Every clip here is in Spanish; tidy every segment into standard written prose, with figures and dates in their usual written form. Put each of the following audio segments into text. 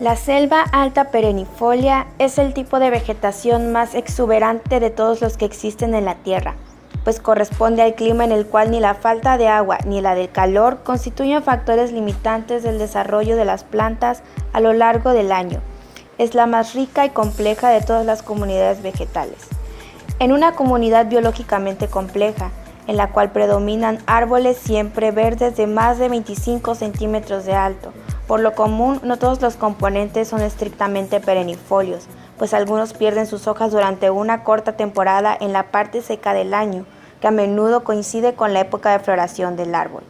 La selva alta perennifolia es el tipo de vegetación más exuberante de todos los que existen en la Tierra, pues corresponde al clima en el cual ni la falta de agua ni la del calor constituyen factores limitantes del desarrollo de las plantas a lo largo del año. Es la más rica y compleja de todas las comunidades vegetales. En una comunidad biológicamente compleja, en la cual predominan árboles siempre verdes de más de 25 centímetros de alto. Por lo común, no todos los componentes son estrictamente perennifolios, pues algunos pierden sus hojas durante una corta temporada en la parte seca del año, que a menudo coincide con la época de floración del árbol.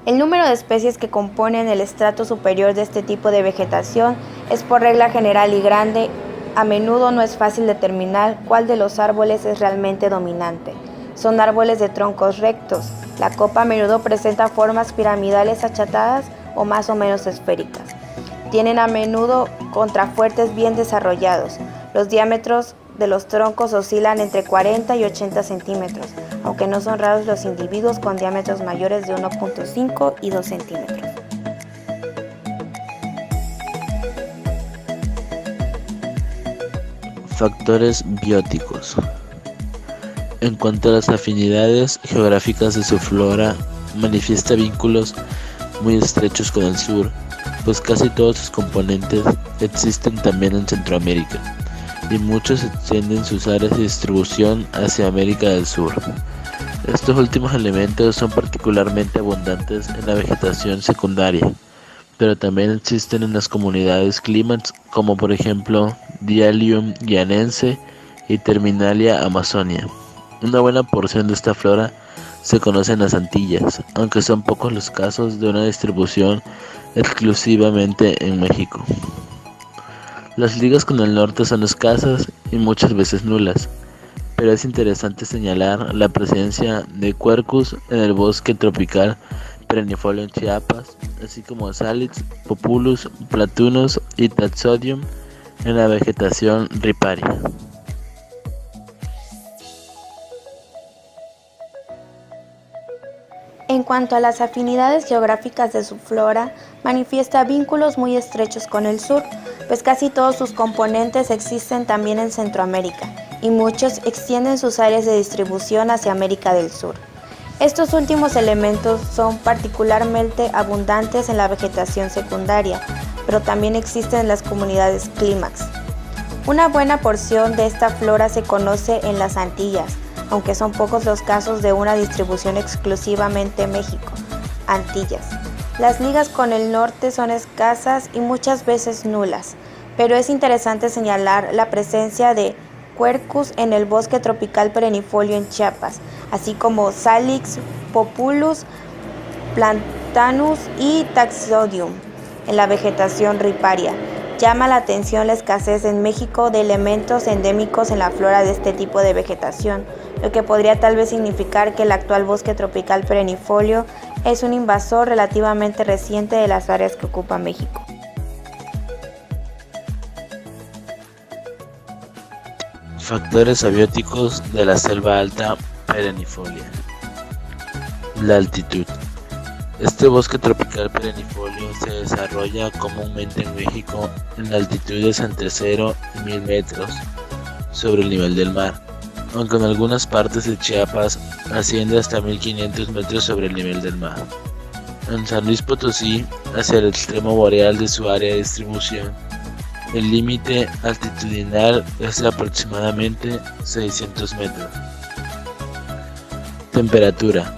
El número de especies que componen el estrato superior de este tipo de vegetación es por regla general y grande. A menudo no es fácil determinar cuál de los árboles es realmente dominante. Son árboles de troncos rectos. La copa a menudo presenta formas piramidales achatadas o más o menos esféricas. Tienen a menudo contrafuertes bien desarrollados. Los diámetros de los troncos oscilan entre 40 y 80 centímetros, aunque no son raros los individuos con diámetros mayores de 1.5 y 2 centímetros. Factores bióticos. En cuanto a las afinidades geográficas de su flora, manifiesta vínculos muy estrechos con el sur, pues casi todos sus componentes existen también en Centroamérica, y muchos extienden sus áreas de distribución hacia América del Sur. Estos últimos elementos son particularmente abundantes en la vegetación secundaria, pero también existen en las comunidades clímax, como por ejemplo Dialium guianense y Terminalia amazonia. Una buena porción de esta flora se conoce en las Antillas, aunque son pocos los casos de una distribución exclusivamente en México. Las ligas con el norte son escasas y muchas veces nulas, pero es interesante señalar la presencia de Quercus en el bosque tropical perennifolio en Chiapas, así como Salix, Populus, Platanus y Taxodium en la vegetación riparia. En cuanto a las afinidades geográficas de su flora, manifiesta vínculos muy estrechos con el sur, pues casi todos sus componentes existen también en Centroamérica, y muchos extienden sus áreas de distribución hacia América del Sur. Estos últimos elementos son particularmente abundantes en la vegetación secundaria, pero también existen en las comunidades clímax. Una buena porción de esta flora se conoce en las Antillas, aunque son pocos los casos de una distribución exclusivamente en México. Antillas. Las ligas con el norte son escasas y muchas veces nulas, pero es interesante señalar la presencia de Quercus en el bosque tropical perennifolio en Chiapas, así como Salix, Populus, Platanus y Taxodium en la vegetación riparia. Llama la atención la escasez en México de elementos endémicos en la flora de este tipo de vegetación, lo que podría tal vez significar que el actual bosque tropical perennifolio es un invasor relativamente reciente de las áreas que ocupa México. Factores abióticos de la selva alta perennifolia. La altitud. Este bosque tropical perennifolio se desarrolla comúnmente en México en altitudes entre 0 y 1000 metros sobre el nivel del mar, aunque en algunas partes de Chiapas asciende hasta 1500 metros sobre el nivel del mar. En San Luis Potosí, hacia el extremo boreal de su área de distribución, el límite altitudinal es de aproximadamente 600 metros. Temperatura.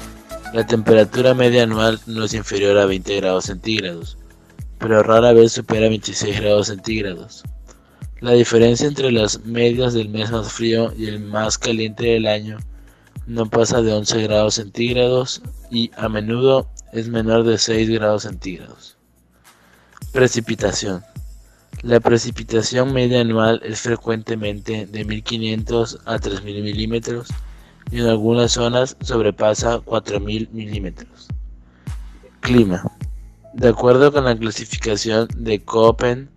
La temperatura media anual no es inferior a 20 grados centígrados, pero rara vez supera 26 grados centígrados. La diferencia entre las medias del mes más frío y el más caliente del año no pasa de 11 grados centígrados y a menudo es menor de 6 grados centígrados. Precipitación. La precipitación media anual es frecuentemente de 1500 a 3000 milímetros y en algunas zonas sobrepasa 4000 milímetros. Clima. De acuerdo con la clasificación de Köppen,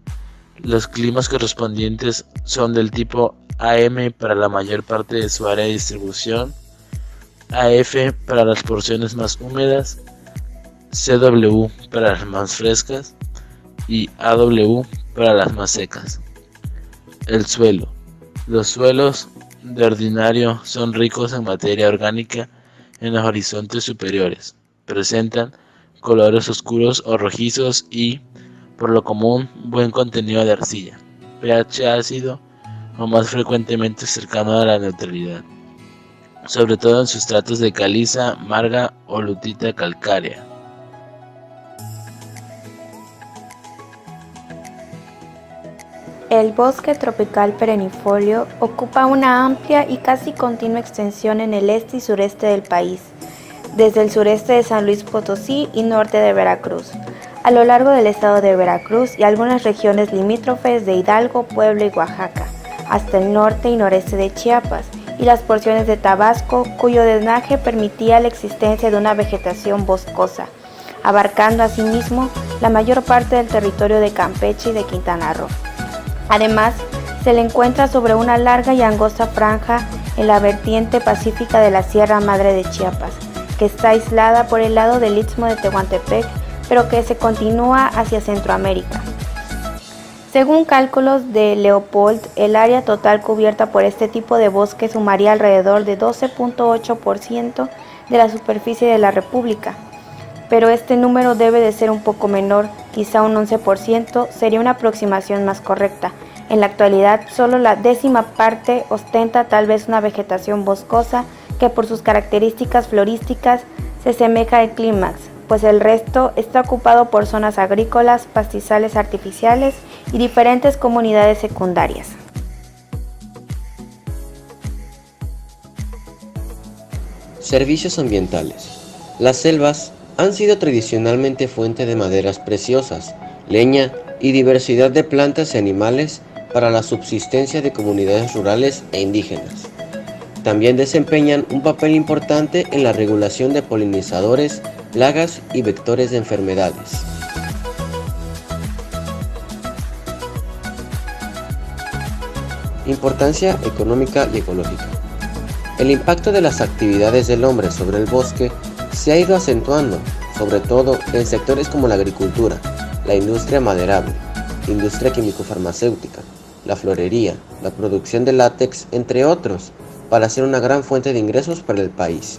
los climas correspondientes son del tipo AM para la mayor parte de su área de distribución, AF para las porciones más húmedas, CW para las más frescas y AW para las más secas. El suelo. Los suelos de ordinario son ricos en materia orgánica en los horizontes superiores. Presentan colores oscuros o rojizos y, por lo común, buen contenido de arcilla, pH ácido o más frecuentemente cercano a la neutralidad, sobre todo en sustratos de caliza, marga o lutita calcárea. El bosque tropical perennifolio ocupa una amplia y casi continua extensión en el este y sureste del país, desde el sureste de San Luis Potosí y norte de Veracruz, a lo largo del estado de Veracruz y algunas regiones limítrofes de Hidalgo, Puebla y Oaxaca, hasta el norte y noreste de Chiapas, y las porciones de Tabasco, cuyo drenaje permitía la existencia de una vegetación boscosa, abarcando asimismo la mayor parte del territorio de Campeche y de Quintana Roo. Además, se le encuentra sobre una larga y angosta franja en la vertiente pacífica de la Sierra Madre de Chiapas, que está aislada por el lado del Istmo de Tehuantepec, pero que se continúa hacia Centroamérica. Según cálculos de Leopold, el área total cubierta por este tipo de bosque sumaría alrededor de 12.8% de la superficie de la República, pero este número debe de ser un poco menor, quizá un 11% sería una aproximación más correcta. En la actualidad, solo la 10ª parte ostenta tal vez una vegetación boscosa que por sus características florísticas se asemeja al clímax, pues el resto está ocupado por zonas agrícolas, pastizales artificiales y diferentes comunidades secundarias. Servicios ambientales. Las selvas han sido tradicionalmente fuente de maderas preciosas, leña y diversidad de plantas y animales para la subsistencia de comunidades rurales e indígenas. También desempeñan un papel importante en la regulación de polinizadores, plagas y vectores de enfermedades. Importancia económica y ecológica. El impacto de las actividades del hombre sobre el bosque se ha ido acentuando, sobre todo en sectores como la agricultura, la industria maderable, industria químico-farmacéutica, la florería, la producción de látex, entre otros, para ser una gran fuente de ingresos para el país.